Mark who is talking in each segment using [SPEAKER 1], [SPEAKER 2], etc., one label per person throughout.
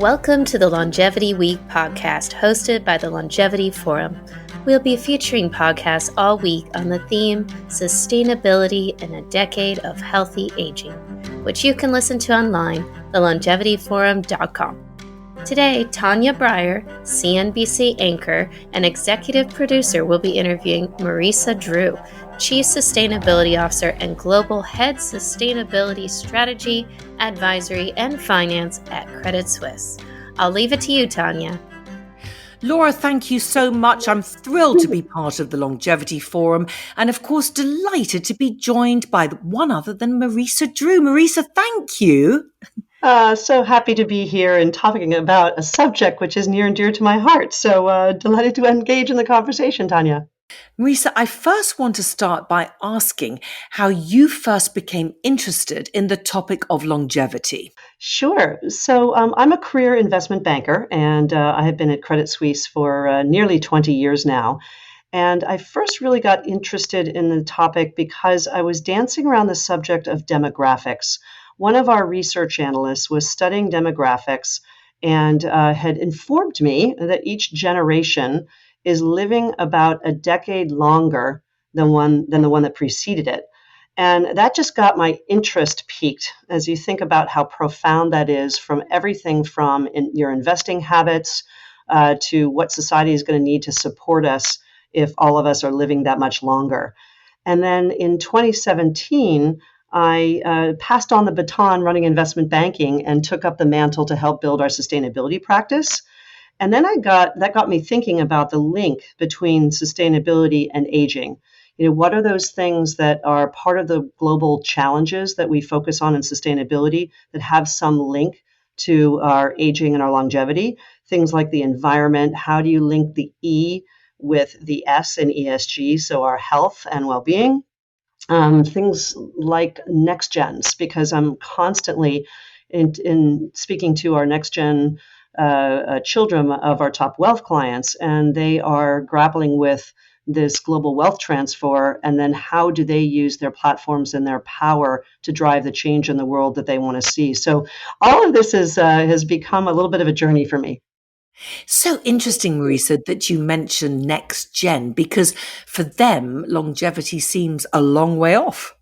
[SPEAKER 1] Welcome to the Longevity Week podcast hosted by the Longevity Forum. We'll be featuring podcasts all week on the theme Sustainability in a Decade of Healthy Aging, which you can listen to online, thelongevityforum.com. Today, Tania Bryer, CNBC anchor and executive producer, will be interviewing Marisa Drew, Chief Sustainability Officer and Global Head Sustainability Strategy, Advisory, and Finance at Credit Suisse. I'll leave it to you, Tania.
[SPEAKER 2] Laura, thank you so much. I'm thrilled to be part of the Longevity Forum and, of course, delighted to be joined by one other than Marisa Drew. Marisa, thank you.
[SPEAKER 3] So happy to be here and talking about a subject which is near and dear to my heart. So delighted to engage in the conversation, Tania.
[SPEAKER 2] Marisa, I first want to start by asking how you first became interested in the topic of longevity.
[SPEAKER 3] Sure. So I'm a career investment banker, and I have been at Credit Suisse for nearly 20 years now. And I first really got interested in the topic because I was dancing around the subject of demographics. One of our research analysts was studying demographics and had informed me that each generation is living about a decade longer than the one that preceded it. And that just got my interest piqued as you think about how profound that is, from everything from your investing habits to what society is going to need to support us if all of us are living that much longer. And then in 2017, I passed on the baton running investment banking and took up the mantle to help build our sustainability practice. And then that got me thinking about the link between sustainability and aging. You know, what are those things that are part of the global challenges that we focus on in sustainability that have some link to our aging and our longevity? Things like the environment. How do you link the E with the S in ESG, so our health and well-being? Things like next gens, because I'm constantly in speaking to our next gen children of our top wealth clients, and they are grappling with this global wealth transfer, and then how do they use their platforms and their power to drive the change in the world that they want to see. So all of this has become a little bit of a journey for me.
[SPEAKER 2] So interesting, Marisa, that you mentioned next gen, because for them, longevity seems a long way off.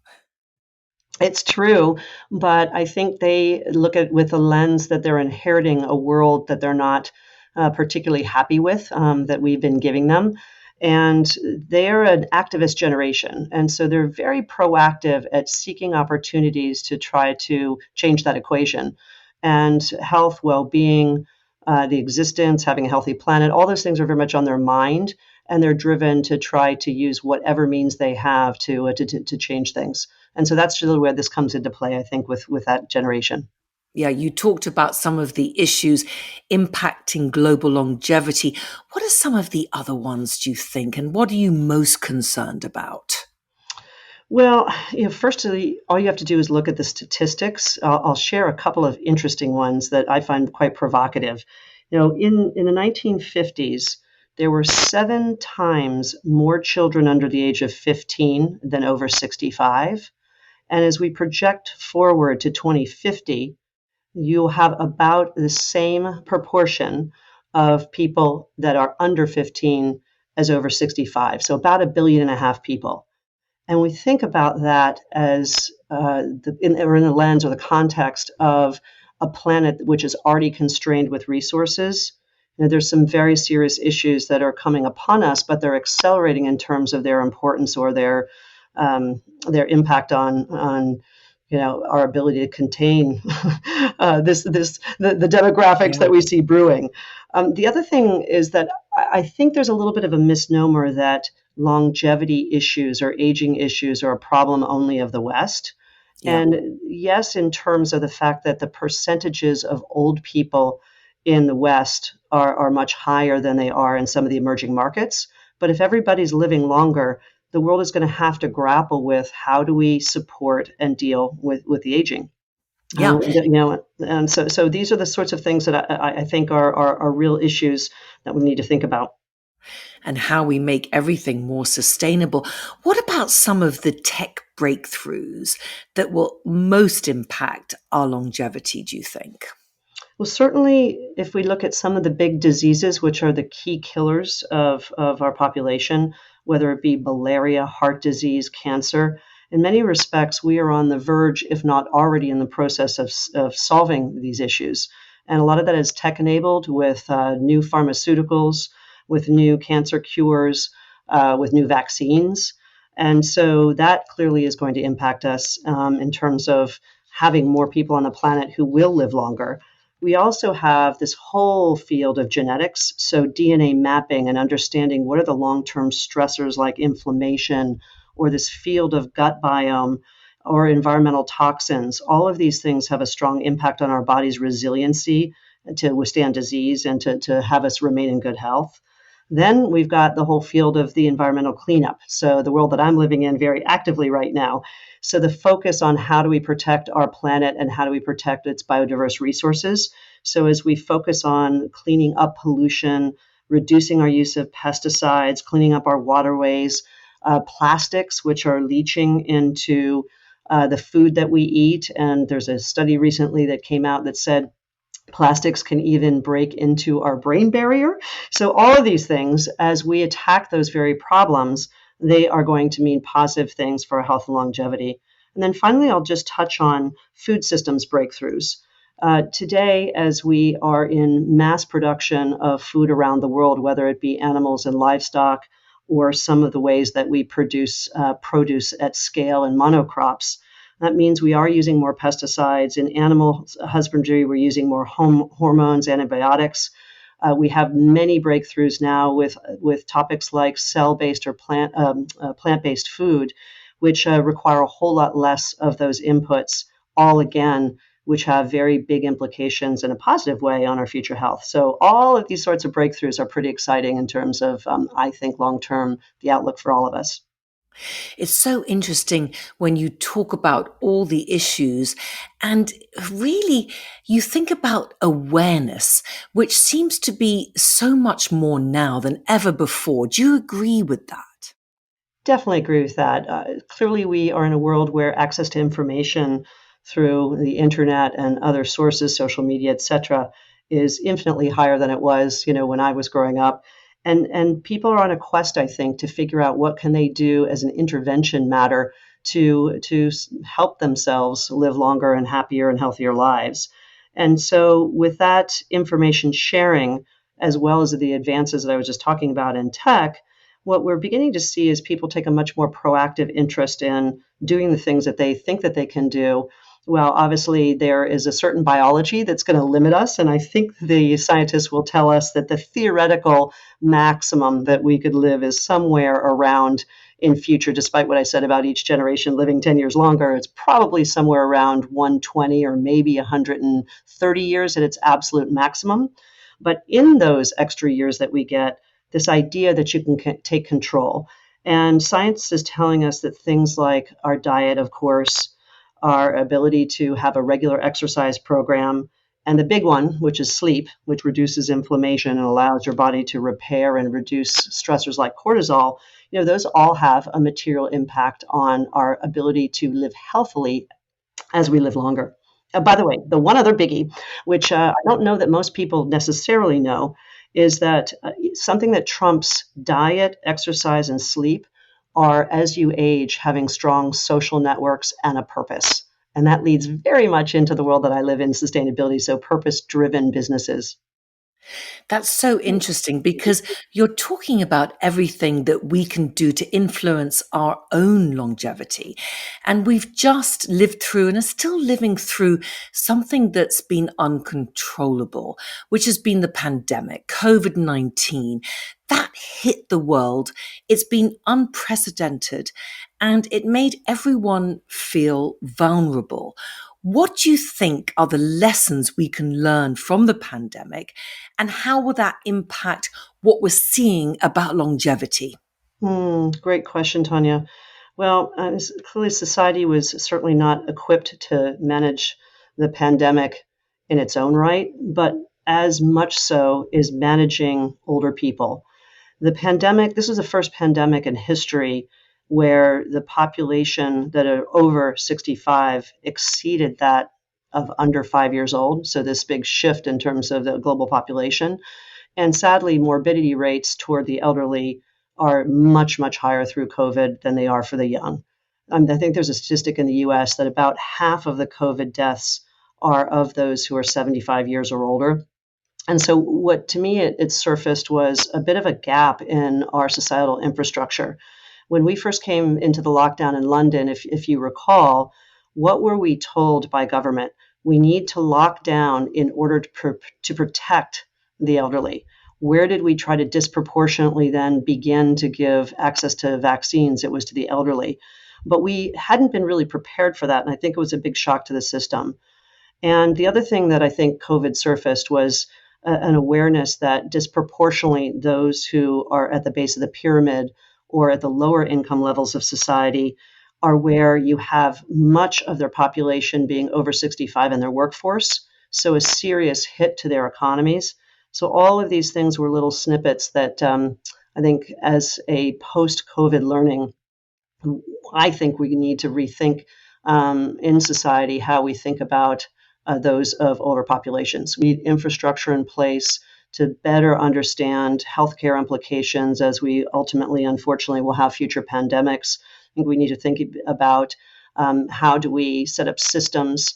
[SPEAKER 3] It's true, but I think they look at it with a lens that they're inheriting a world that they're not particularly happy with, that we've been giving them. And they're an activist generation. And so they're very proactive at seeking opportunities to try to change that equation. And health, well-being, the existence, having a healthy planet, all those things are very much on their mind, and they're driven to try to use whatever means they have to change things. And so that's really where this comes into play, I think, with that generation.
[SPEAKER 2] Yeah, you talked about some of the issues impacting global longevity. What are some of the other ones, do you think, and what are you most concerned about?
[SPEAKER 3] Well, firstly, all you have to do is look at the statistics. I'll share a couple of interesting ones that I find quite provocative. In the 1950s, there were 7 times more children under the age of 15 than over 65. And as we project forward to 2050, you'll have about the same proportion of people that are under 15 as over 65. So about 1.5 billion people. And we think about that as in the lens or the context of a planet which is already constrained with resources. There's some very serious issues that are coming upon us, but they're accelerating in terms of their importance or their impact on our ability to contain the demographics that we see brewing. The other thing is that I think there's a little bit of a misnomer that longevity issues or aging issues are a problem only of the West. Yeah. And yes, in terms of the fact that the percentages of old people in the West are much higher than they are in some of the emerging markets. But if everybody's living longer, the world is going to have to grapple with how do we support and deal with the aging.
[SPEAKER 2] Yeah.
[SPEAKER 3] And so these are the sorts of things that I think are real issues that we need to think about.
[SPEAKER 2] And how we make everything more sustainable. What about some of the tech breakthroughs that will most impact our longevity, do you think?
[SPEAKER 3] Well, certainly, if we look at some of the big diseases, which are the key killers of our population, whether it be malaria, heart disease, cancer, in many respects, we are on the verge, if not already in the process of solving these issues. And a lot of that is tech enabled with new pharmaceuticals, with new cancer cures, with new vaccines. And so that clearly is going to impact us in terms of having more people on the planet who will live longer. We also have this whole field of genetics, so DNA mapping and understanding what are the long-term stressors like inflammation or this field of gut biome or environmental toxins. All of these things have a strong impact on our body's resiliency to withstand disease and to have us remain in good health. Then we've got the whole field of the environmental cleanup. So the world that I'm living in very actively right now. So the focus on how do we protect our planet and how do we protect its biodiverse resources. So as we focus on cleaning up pollution, reducing our use of pesticides, cleaning up our waterways, plastics, which are leaching into the food that we eat. And there's a study recently that came out that said plastics can even break into our brain barrier. So all of these things, as we attack those very problems, they are going to mean positive things for our health and longevity. And then finally, I'll just touch on food systems breakthroughs. Today, as we are in mass production of food around the world, whether it be animals and livestock, or some of the ways that we produce produce at scale and monocrops, that means we are using more pesticides. In animal husbandry, we're using more hormones, antibiotics. We have many breakthroughs now with topics like cell-based or plant-based food, which require a whole lot less of those inputs, all again, which have very big implications in a positive way on our future health. So all of these sorts of breakthroughs are pretty exciting in terms of, I think, long-term, the outlook for all of us.
[SPEAKER 2] It's so interesting when you talk about all the issues and really you think about awareness, which seems to be so much more now than ever before. Do you agree with that?
[SPEAKER 3] Definitely agree with that. Clearly, we are in a world where access to information through the internet and other sources, social media, et cetera, is infinitely higher than it was, when I was growing up. And people are on a quest, I think, to figure out what can they do as an intervention matter to help themselves live longer and happier and healthier lives. And so with that information sharing, as well as the advances that I was just talking about in tech, what we're beginning to see is people take a much more proactive interest in doing the things that they think that they can do. Well, obviously, there is a certain biology that's going to limit us. And I think the scientists will tell us that the theoretical maximum that we could live is somewhere around in future, despite what I said about each generation living 10 years longer, it's probably somewhere around 120 or maybe 130 years at its absolute maximum. But in those extra years that we get, this idea that you can take control. And science is telling us that things like our diet, of course, our ability to have a regular exercise program, and the big one, which is sleep, which reduces inflammation and allows your body to repair and reduce stressors like cortisol, those all have a material impact on our ability to live healthily as we live longer. By the way, the one other biggie, which I don't know that most people necessarily know, is that something that trumps diet, exercise, and sleep are, as you age, having strong social networks and a purpose. And that leads very much into the world that I live in, sustainability, so purpose-driven businesses.
[SPEAKER 2] That's so interesting because you're talking about everything that we can do to influence our own longevity. And we've just lived through and are still living through something that's been uncontrollable, which has been the pandemic, COVID-19. That hit the world. It's been unprecedented and it made everyone feel vulnerable. What do you think are the lessons we can learn from the pandemic, and how will that impact what we're seeing about longevity?
[SPEAKER 3] Great question, Tanya. Well, clearly society was certainly not equipped to manage the pandemic in its own right, but as much so is managing older people. The pandemic, this was the first pandemic in history where the population that are over 65 exceeded that of under 5 years old. So this big shift in terms of the global population. And sadly, morbidity rates toward the elderly are much, much higher through COVID than they are for the young. I think there's a statistic in the US that about half of the COVID deaths are of those who are 75 years or older. And so, what to me it surfaced was a bit of a gap in our societal infrastructure. When we first came into the lockdown in London, if you recall, what were we told by government? We need to lock down in order to protect the elderly. Where did we try to disproportionately then begin to give access to vaccines? It was to the elderly. But we hadn't been really prepared for that. And I think it was a big shock to the system. And the other thing that I think COVID surfaced was an awareness that disproportionately those who are at the base of the pyramid or at the lower income levels of society are where you have much of their population being over 65 in their workforce. So a serious hit to their economies. So all of these things were little snippets that I think as a post-COVID learning, I think we need to rethink in society how we think about those of older populations. We need infrastructure in place to better understand healthcare implications as we ultimately, unfortunately, will have future pandemics. I think we need to think about how do we set up systems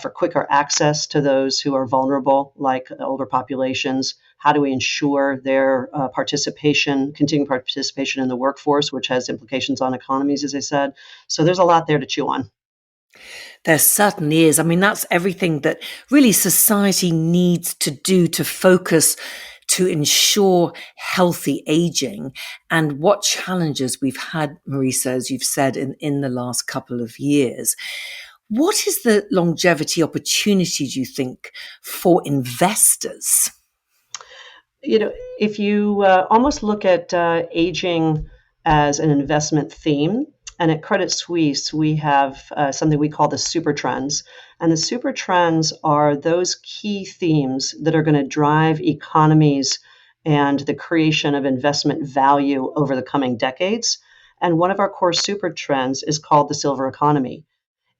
[SPEAKER 3] for quicker access to those who are vulnerable, like older populations. How do we ensure their continuing participation in the workforce, which has implications on economies, as I said. So there's a lot there to chew on.
[SPEAKER 2] There certainly is. I mean, that's everything that really society needs to do to focus to ensure healthy aging, and what challenges we've had, Marisa, as you've said, in the last couple of years. What is the longevity opportunity, do you think, for investors?
[SPEAKER 3] If you almost look at aging as an investment theme, and at Credit Suisse, we have something we call the Supertrends. And the Supertrends are those key themes that are going to drive economies and the creation of investment value over the coming decades. And one of our core Supertrends is called the silver economy.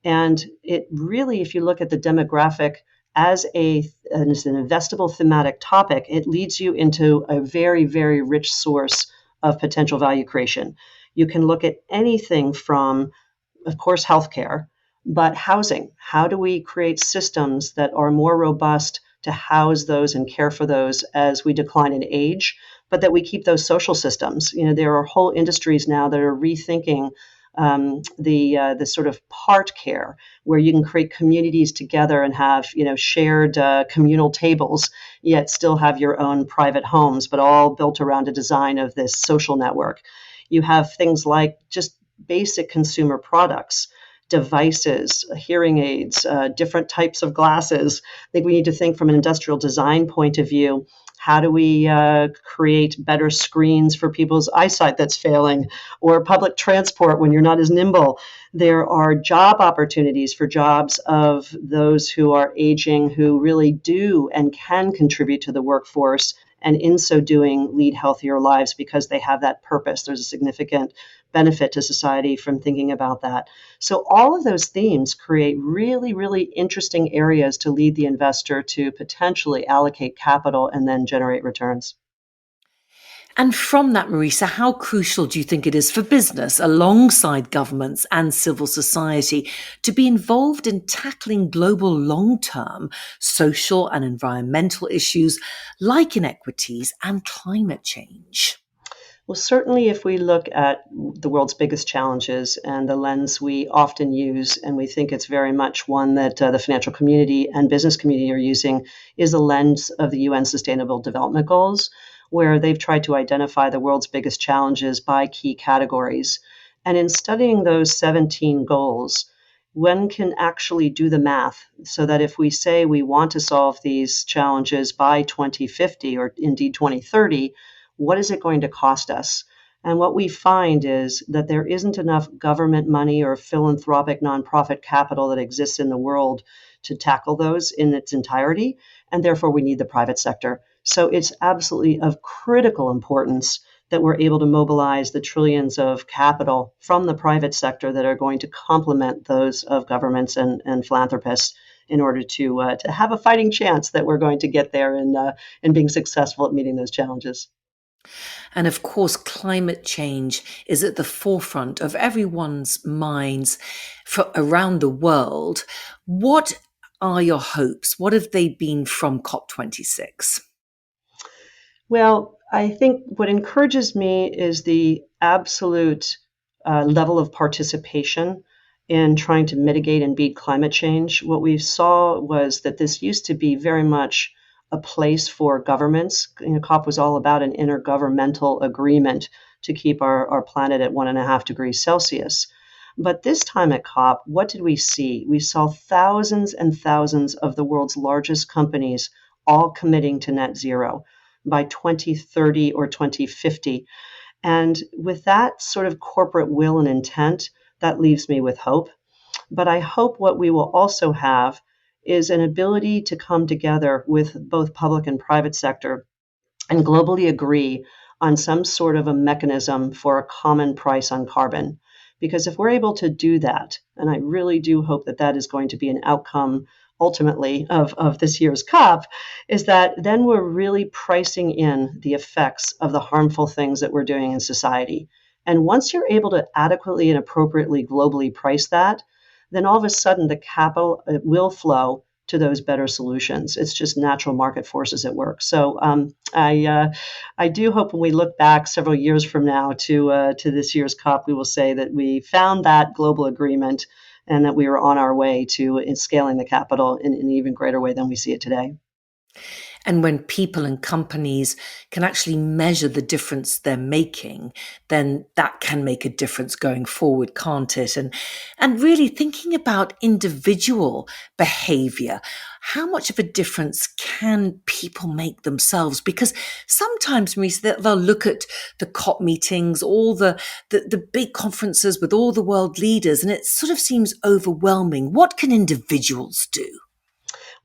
[SPEAKER 3] And it really, if you look at the demographic as an investable thematic topic, it leads you into a very, very rich source of potential value creation. You can look at anything from, of course, healthcare, but housing. How do we create systems that are more robust to house those and care for those as we decline in age, but that we keep those social systems? There are whole industries now that are rethinking the sort of part care, where you can create communities together and have shared communal tables, yet still have your own private homes, but all built around a design of this social network. You have things like just basic consumer products, devices, hearing aids, different types of glasses. I think we need to think from an industrial design point of view. How do we create better screens for people's eyesight that's failing, or public transport when you're not as nimble? There are job opportunities for jobs of those who are aging, who really do and can contribute to the workforce, and in so doing lead healthier lives because they have that purpose. There's a significant benefit to society from thinking about that. So all of those themes create really, really interesting areas to lead the investor to potentially allocate capital and then generate returns.
[SPEAKER 2] And from that, Marisa, how crucial do you think it is for business, alongside governments and civil society, to be involved in tackling global long-term social and environmental issues like inequities and climate change?
[SPEAKER 3] Well, certainly if we look at the world's biggest challenges and the lens we often use, and we think it's very much one that the financial community and business community are using, is the lens of the UN Sustainable Development Goals, where they've tried to identify the world's biggest challenges by key categories. And in studying those 17 goals, one can actually do the math so that if we say we want to solve these challenges by 2050 or indeed 2030, what is it going to cost us? And what we find is that there isn't enough government money or philanthropic nonprofit capital that exists in the world to tackle those in its entirety, and therefore we need the private sector. So it's absolutely of critical importance that we're able to mobilize the trillions of capital from the private sector that are going to complement those of governments and philanthropists in order to have a fighting chance that we're going to get there and being successful at meeting those challenges.
[SPEAKER 2] And of course, climate change is at the forefront of everyone's minds around the world. What are your hopes? What have they been from COP26?
[SPEAKER 3] Well, I think what encourages me is the absolute level of participation in trying to mitigate and beat climate change. What we saw was that this used to be very much a place for governments. COP was all about an intergovernmental agreement to keep our planet at 1.5 degrees Celsius. But this time at COP, what did we see? We saw thousands and thousands of the world's largest companies all committing to net zero by 2030 or 2050. And with that sort of corporate will and intent, that leaves me with hope. But I hope what we will also have is an ability to come together with both public and private sector and globally agree on some sort of a mechanism for a common price on carbon. Because if we're able to do that, and I really do hope that that is going to be an outcome ultimately of this year's COP, is that then we're really pricing in the effects of the harmful things that we're doing in society. And once you're able to adequately and appropriately globally price that, then all of a sudden the capital will flow to those better solutions. It's just natural market forces at work. So I do hope when we look back several years from now to this year's COP, we will say that we found that global agreement and that we were on our way to scaling the capital in an even greater way than we see it today.
[SPEAKER 2] And when people and companies can actually measure the difference they're making, then that can make a difference going forward, can't it? And really thinking about individual behavior, how much of a difference can people make themselves? Because sometimes, Marisa, they'll look at the COP meetings, all the big conferences with all the world leaders, and it sort of seems overwhelming. What can individuals do?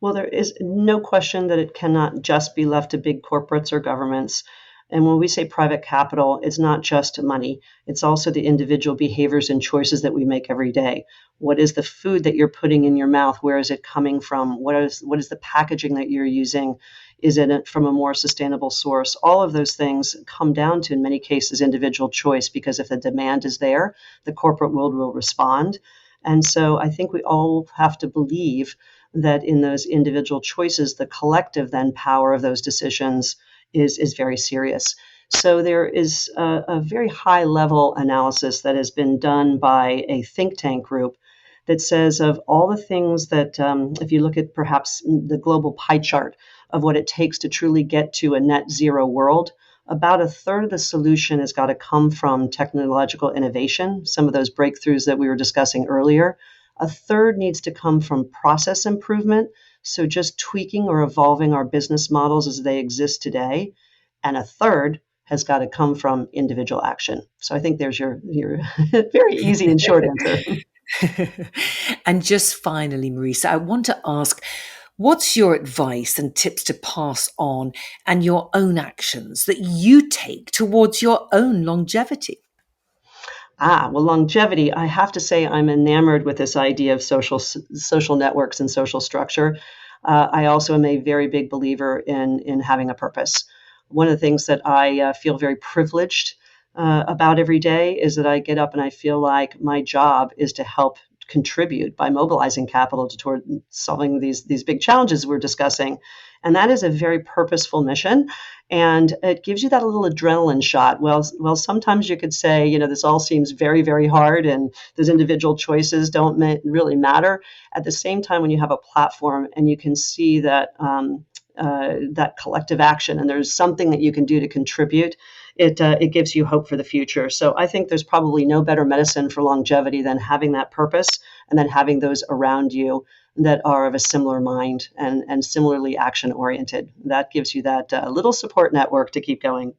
[SPEAKER 3] Well, there is no question that it cannot just be left to big corporates or governments. And when we say private capital, it's not just money. It's also the individual behaviors and choices that we make every day. What is the food that you're putting in your mouth? Where is it coming from? What is the packaging that you're using? Is it from a more sustainable source? All of those things come down to, in many cases, individual choice, because if the demand is there, the corporate world will respond. And so I think we all have to believe that in those individual choices, the collective then power of those decisions is very serious. So there is a very high level analysis that has been done by a think tank group that says of all the things that, if you look at perhaps the global pie chart of what it takes to truly get to a net zero world, about a third of the solution has got to come from technological innovation, some of those breakthroughs that we were discussing earlier. A third needs to come from process improvement, so just tweaking or evolving our business models as they exist today. And a third has got to come from individual action. So I think there's your very easy and short answer.
[SPEAKER 2] And just finally, Marisa, I want to ask, what's your advice and tips to pass on and your own actions that you take towards your own longevity?
[SPEAKER 3] Well, longevity, I have to say I'm enamored with this idea of social networks and social structure. I also am a very big believer in having a purpose. One of the things that I feel very privileged about every day is that I get up and I feel like my job is to help contribute by mobilizing capital toward solving these big challenges we're discussing. And that is a very purposeful mission. And it gives you that little adrenaline shot. Well, sometimes you could say, this all seems very, very hard and those individual choices don't really matter. At the same time, when you have a platform and you can see that that collective action and there's something that you can do to contribute, it gives you hope for the future. So I think there's probably no better medicine for longevity than having that purpose and then having those around you that are of a similar mind and similarly action oriented. That gives you that little support network to keep going.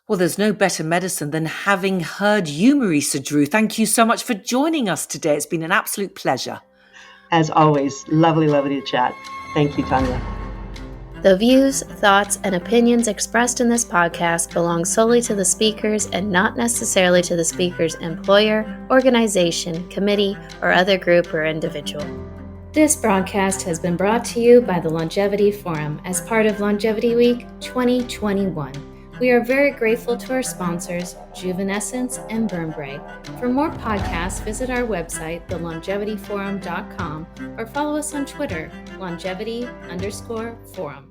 [SPEAKER 2] Well, there's no better medicine than having heard you, Marisa Drew. Thank you so much for joining us today. It's been an absolute pleasure.
[SPEAKER 3] As always, lovely to chat. Thank you, Tania.
[SPEAKER 1] The views, thoughts, and opinions expressed in this podcast belong solely to the speakers and not necessarily to the speaker's employer, organization, committee, or other group or individual. This broadcast has been brought to you by the Longevity Forum as part of Longevity Week 2021. We are very grateful to our sponsors, Juvenescence and Burnbrae. For more podcasts, visit our website, thelongevityforum.com, or follow us on Twitter, longevity_forum.